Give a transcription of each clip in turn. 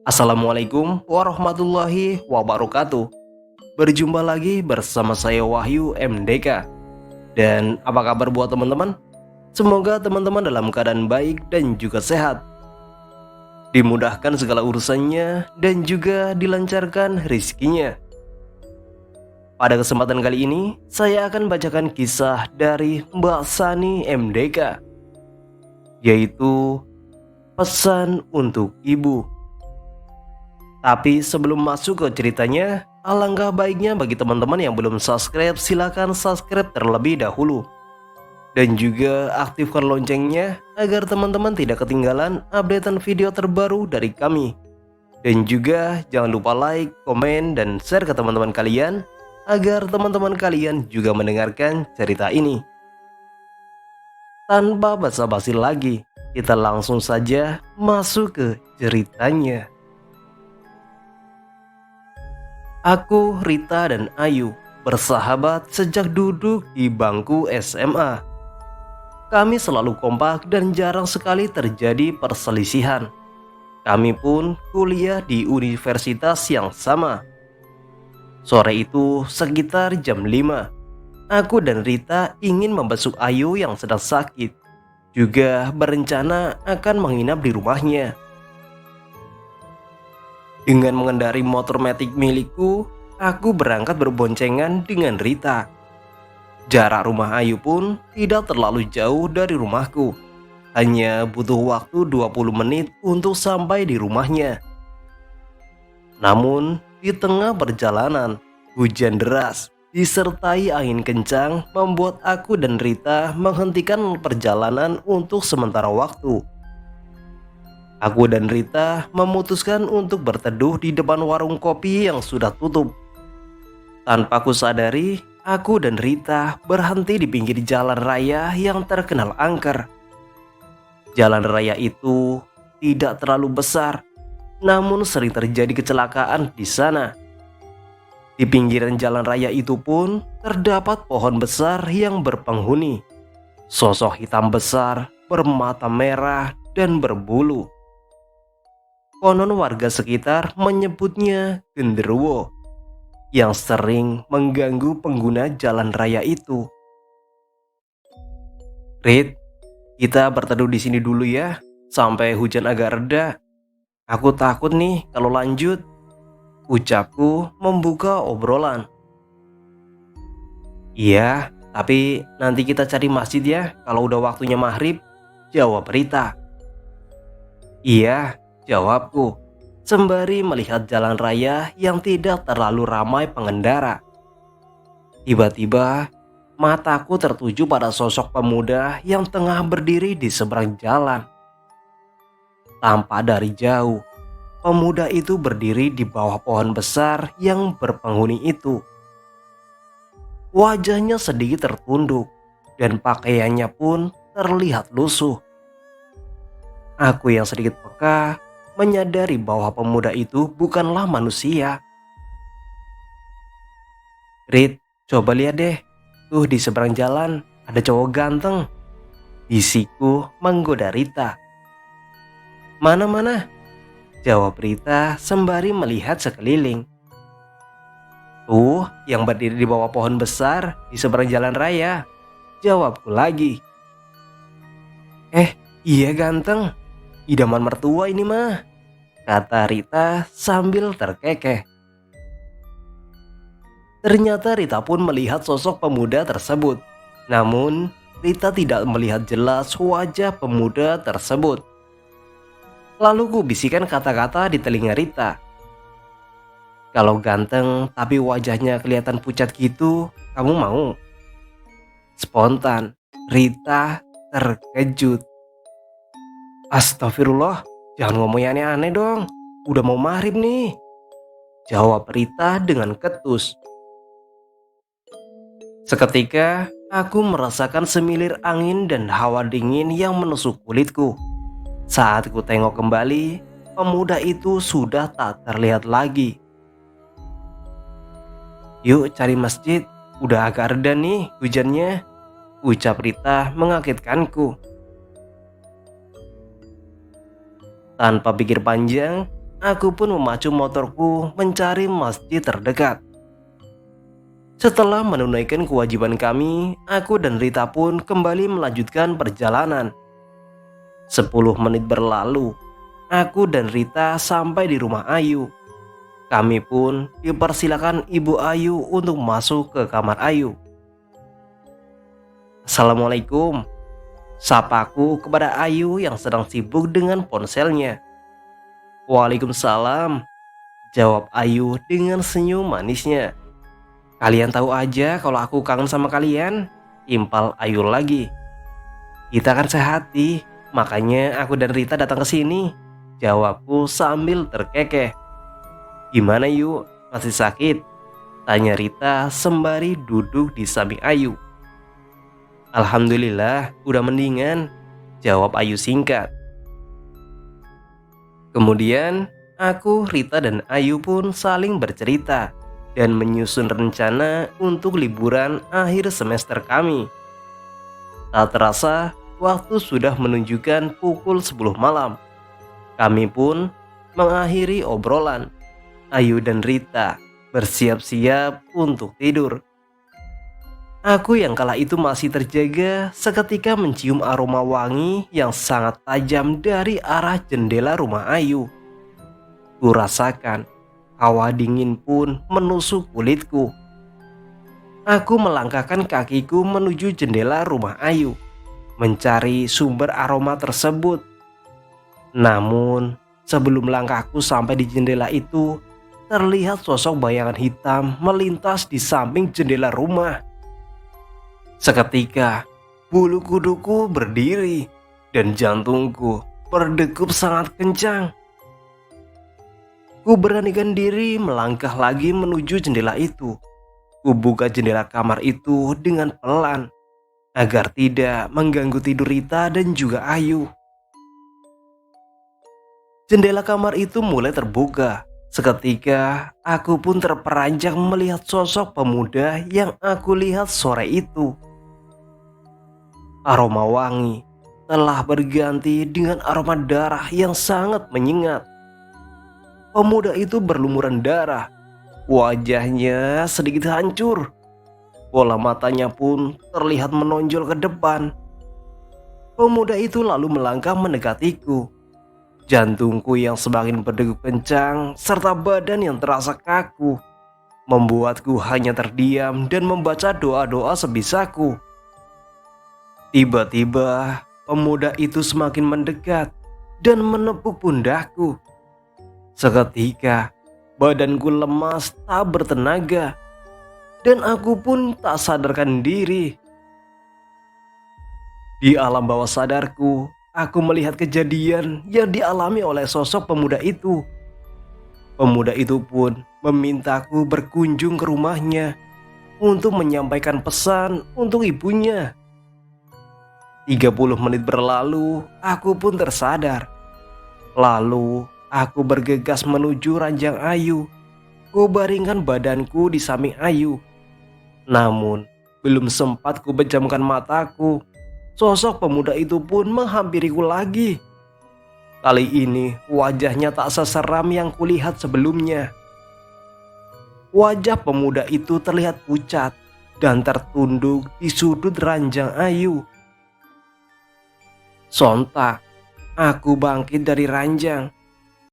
Assalamualaikum warahmatullahi wabarakatuh. Berjumpa lagi bersama saya Wahyu MDK. Dan apa kabar buat teman-teman? Semoga teman-teman dalam keadaan baik dan juga sehat, dimudahkan segala urusannya dan juga dilancarkan rezekinya. Pada kesempatan kali ini, saya akan bacakan kisah dari Mbak Sani MDK, yaitu Pesan untuk Ibu. Tapi sebelum masuk ke ceritanya, alangkah baiknya bagi teman-teman yang belum subscribe, silakan subscribe terlebih dahulu. Dan juga aktifkan loncengnya agar teman-teman tidak ketinggalan updatean video terbaru dari kami. Dan juga jangan lupa like, komen, dan share ke teman-teman kalian agar teman-teman kalian juga mendengarkan cerita ini. Tanpa basa-basi lagi, kita langsung saja masuk ke ceritanya. Aku, Rita, dan Ayu bersahabat sejak duduk di bangku SMA. Kami selalu kompak dan jarang sekali terjadi perselisihan. Kami pun kuliah di universitas yang sama. Sore itu sekitar jam 5. Aku dan Rita ingin membesuk Ayu yang sedang sakit. Juga berencana akan menginap di rumahnya. Dengan mengendari motor metik milikku, aku berangkat berboncengan dengan Rita. Jarak rumah Ayu pun tidak terlalu jauh dari rumahku. Hanya butuh waktu 20 menit untuk sampai di rumahnya. Namun, di tengah perjalanan, hujan deras disertai angin kencang membuat aku dan Rita menghentikan perjalanan untuk sementara waktu. Aku dan Rita memutuskan untuk berteduh di depan warung kopi yang sudah tutup. Tanpa ku sadari, aku dan Rita berhenti di pinggir jalan raya yang terkenal angker. Jalan raya itu tidak terlalu besar, namun sering terjadi kecelakaan di sana. Di pinggiran jalan raya itu pun terdapat pohon besar yang berpenghuni. Sosok hitam besar, bermata merah, dan berbulu. Konon warga sekitar menyebutnya genderuwo yang sering mengganggu pengguna jalan raya itu. Rit, kita berteduh di sini dulu ya, sampai hujan agak reda. Aku takut nih kalau lanjut, ucapku membuka obrolan. Iya, tapi nanti kita cari masjid ya kalau udah waktunya maghrib, jawab Rita. Iya, jawabku, sembari melihat jalan raya yang tidak terlalu ramai pengendara. Tiba-tiba, mataku tertuju pada sosok pemuda yang tengah berdiri di seberang jalan. Tampak dari jauh, pemuda itu berdiri di bawah pohon besar yang berpenghuni itu. Wajahnya sedikit tertunduk dan pakaiannya pun terlihat lusuh. Aku yang sedikit peka menyadari bahwa pemuda itu bukanlah manusia. Rit, coba lihat deh, tuh di seberang jalan ada cowok ganteng, bisikku menggoda Rita. Mana-mana, jawab Rita sembari melihat sekeliling. Tuh, yang berdiri di bawah pohon besar di seberang jalan raya, jawabku lagi. Iya ganteng, idaman mertua ini mah, kata Rita sambil terkekeh. Ternyata Rita pun melihat sosok pemuda tersebut. Namun, Rita tidak melihat jelas wajah pemuda tersebut. Lalu ku bisikan kata-kata di telinga Rita. Kalau ganteng tapi wajahnya kelihatan pucat gitu, kamu mau? Spontan, Rita terkejut. Astagfirullah, jangan ngomong yang aneh-aneh dong. Udah mau maghrib nih, jawab Rita dengan ketus. Seketika, aku merasakan semilir angin dan hawa dingin yang menusuk kulitku. Saat ku tengok kembali, pemuda itu sudah tak terlihat lagi. Yuk cari masjid, udah agak reda nih hujannya, ucap Rita mengagetkanku. Tanpa pikir panjang, aku pun memacu motorku mencari masjid terdekat. Setelah menunaikan kewajiban kami, aku dan Rita pun kembali melanjutkan perjalanan. 10 menit berlalu, aku dan Rita sampai di rumah Ayu. Kami pun dipersilakan Ibu Ayu untuk masuk ke kamar Ayu. Assalamualaikum, sapaku kepada Ayu yang sedang sibuk dengan ponselnya. Waalaikumsalam, jawab Ayu dengan senyum manisnya. Kalian tahu aja kalau aku kangen sama kalian, impal Ayu lagi. Kita kan sehati, makanya aku dan Rita datang ke sini, jawabku sambil terkekeh. Gimana Yu, masih sakit? Tanya Rita sembari duduk di samping Ayu. Alhamdulillah, udah mendingan, jawab Ayu singkat. Kemudian, aku, Rita, dan Ayu pun saling bercerita dan menyusun rencana untuk liburan akhir semester kami. Tak terasa, waktu sudah menunjukkan pukul 10 malam. Kami pun mengakhiri obrolan. Ayu dan Rita bersiap-siap untuk tidur. Aku yang kala itu masih terjaga seketika mencium aroma wangi yang sangat tajam dari arah jendela rumah Ayu. Kurasakan hawa dingin pun menusuk kulitku. Aku melangkahkan kakiku menuju jendela rumah Ayu, mencari sumber aroma tersebut. Namun, sebelum langkahku sampai di jendela itu, terlihat sosok bayangan hitam melintas di samping jendela rumah. Seketika, bulu kuduku berdiri dan jantungku berdegup sangat kencang. Ku beranikan diri melangkah lagi menuju jendela itu. Ku buka jendela kamar itu dengan pelan agar tidak mengganggu tidur Rita dan juga Ayu. Jendela kamar itu mulai terbuka. Seketika aku pun terperanjat melihat sosok pemuda yang aku lihat sore itu. Aroma wangi telah berganti dengan aroma darah yang sangat menyengat. Pemuda itu berlumuran darah, wajahnya sedikit hancur. Bola matanya pun terlihat menonjol ke depan. Pemuda itu lalu melangkah mendekatiku. Jantungku yang semakin berdegup kencang serta badan yang terasa kaku membuatku hanya terdiam dan membaca doa-doa sebisaku. Tiba-tiba pemuda itu semakin mendekat dan menepuk pundakku. Seketika badanku lemas tak bertenaga dan aku pun tak sadarkan diri. Di alam bawah sadarku, aku melihat kejadian yang dialami oleh sosok pemuda itu. Pemuda itu pun memintaku berkunjung ke rumahnya untuk menyampaikan pesan untuk ibunya. 30 menit berlalu, aku pun tersadar. Lalu, aku bergegas menuju ranjang Ayu. Ku baringkan badanku di samping Ayu. Namun, belum sempat ku pejamkan mataku, sosok pemuda itu pun menghampiriku lagi. Kali ini wajahnya tak seseram yang kulihat sebelumnya. Wajah pemuda itu terlihat pucat dan tertunduk di sudut ranjang Ayu. Sontak, aku bangkit dari ranjang.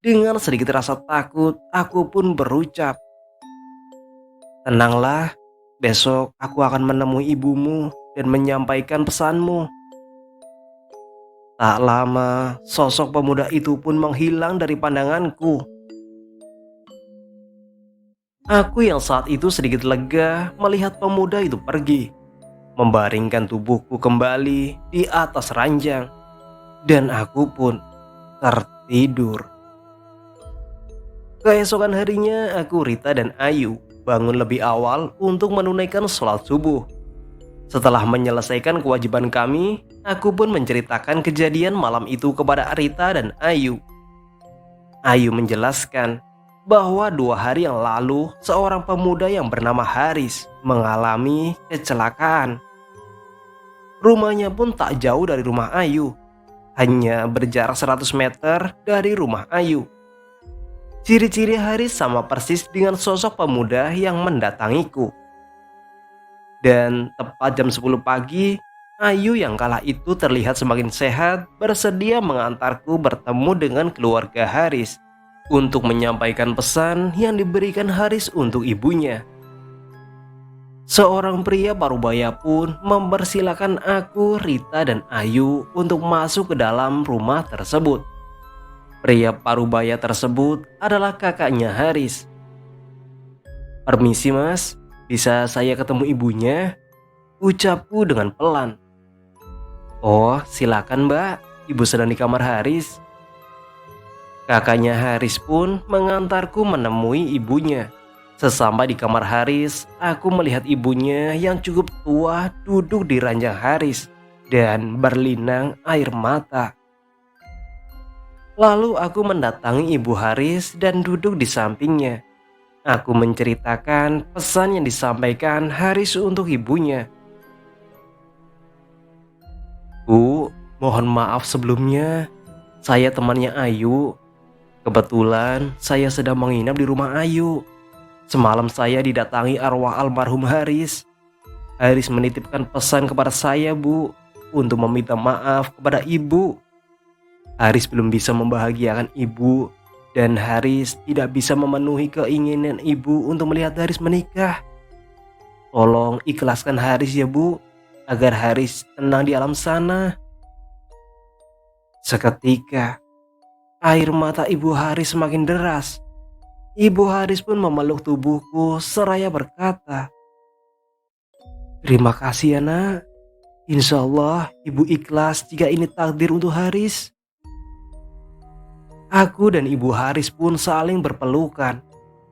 Dengan sedikit rasa takut, aku pun berucap, "Tenanglah, besok aku akan menemui ibumu dan menyampaikan pesanmu." Tak lama, sosok pemuda itu pun menghilang dari pandanganku. Aku yang saat itu sedikit lega melihat pemuda itu pergi, membaringkan tubuhku kembali di atas ranjang, dan aku pun tertidur. Keesokan harinya, aku, Rita, dan Ayu bangun lebih awal untuk menunaikan sholat subuh. Setelah menyelesaikan kewajiban kami, aku pun menceritakan kejadian malam itu kepada Rita dan Ayu. Ayu menjelaskan bahwa 2 hari yang lalu seorang pemuda yang bernama Haris mengalami kecelakaan. Rumahnya pun tak jauh dari rumah Ayu, hanya berjarak 100 meter dari rumah Ayu. Ciri-ciri Haris sama persis dengan sosok pemuda yang mendatangiku. Dan tepat jam 10 pagi, Ayu yang kala itu terlihat semakin sehat bersedia mengantarku bertemu dengan keluarga Haris untuk menyampaikan pesan yang diberikan Haris untuk ibunya. Seorang pria parubaya pun mempersilahkan aku, Rita, dan Ayu untuk masuk ke dalam rumah tersebut. Pria parubaya tersebut adalah kakaknya Haris. "Permisi mas, bisa saya ketemu ibunya?" ucapku dengan pelan. "Oh silakan mbak, ibu sedang di kamar Haris." Kakaknya Haris pun mengantarku menemui ibunya. Sesampai di kamar Haris, aku melihat ibunya yang cukup tua duduk di ranjang Haris dan berlinang air mata. Lalu aku mendatangi ibu Haris dan duduk di sampingnya. Aku menceritakan pesan yang disampaikan Haris untuk ibunya. "Bu, mohon maaf sebelumnya. Saya temannya Ayu. Kebetulan saya sedang menginap di rumah Ayu. Semalam saya didatangi arwah almarhum Haris. Haris menitipkan pesan kepada saya, Bu, untuk meminta maaf kepada ibu. Haris belum bisa membahagiakan ibu, dan Haris tidak bisa memenuhi keinginan ibu untuk melihat Haris menikah. Tolong ikhlaskan Haris ya Bu, agar Haris tenang di alam sana." Seketika, air mata ibu Haris semakin deras. Ibu Haris pun memeluk tubuhku seraya berkata, "Terima kasih ya nak. Insya Allah ibu ikhlas jika ini takdir untuk Haris." Aku dan ibu Haris pun saling berpelukan.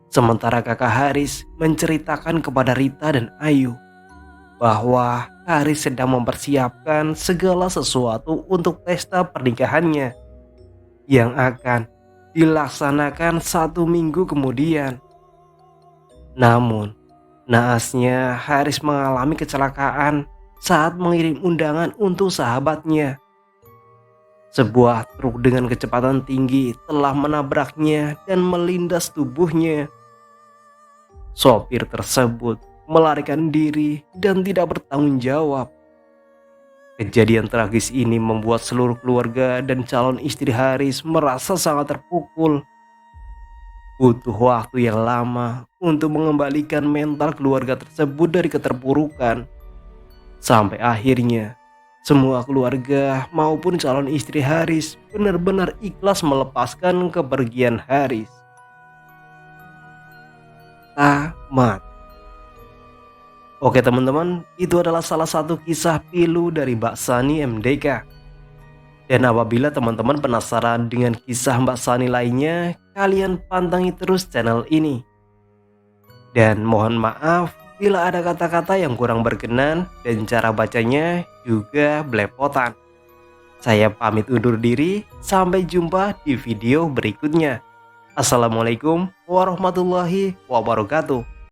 Sementara kakak Haris menceritakan kepada Rita dan Ayu bahwa Haris sedang mempersiapkan segala sesuatu untuk pesta pernikahannya yang akan dilaksanakan 1 minggu kemudian. Namun, naasnya Haris mengalami kecelakaan saat mengirim undangan untuk sahabatnya. Sebuah truk dengan kecepatan tinggi telah menabraknya dan melindas tubuhnya. Sopir tersebut melarikan diri dan tidak bertanggung jawab. Kejadian tragis ini membuat seluruh keluarga dan calon istri Haris merasa sangat terpukul. Butuh waktu yang lama untuk mengembalikan mental keluarga tersebut dari keterpurukan. Sampai akhirnya, semua keluarga maupun calon istri Haris benar-benar ikhlas melepaskan kepergian Haris. Tamat. Oke teman-teman, itu adalah salah satu kisah pilu dari Mbak Sani MDK. Dan apabila teman-teman penasaran dengan kisah Mbak Sani lainnya, kalian pantangi terus channel ini. Dan mohon maaf bila ada kata-kata yang kurang berkenan dan cara bacanya juga belepotan. Saya pamit undur diri, sampai jumpa di video berikutnya. Assalamualaikum warahmatullahi wabarakatuh.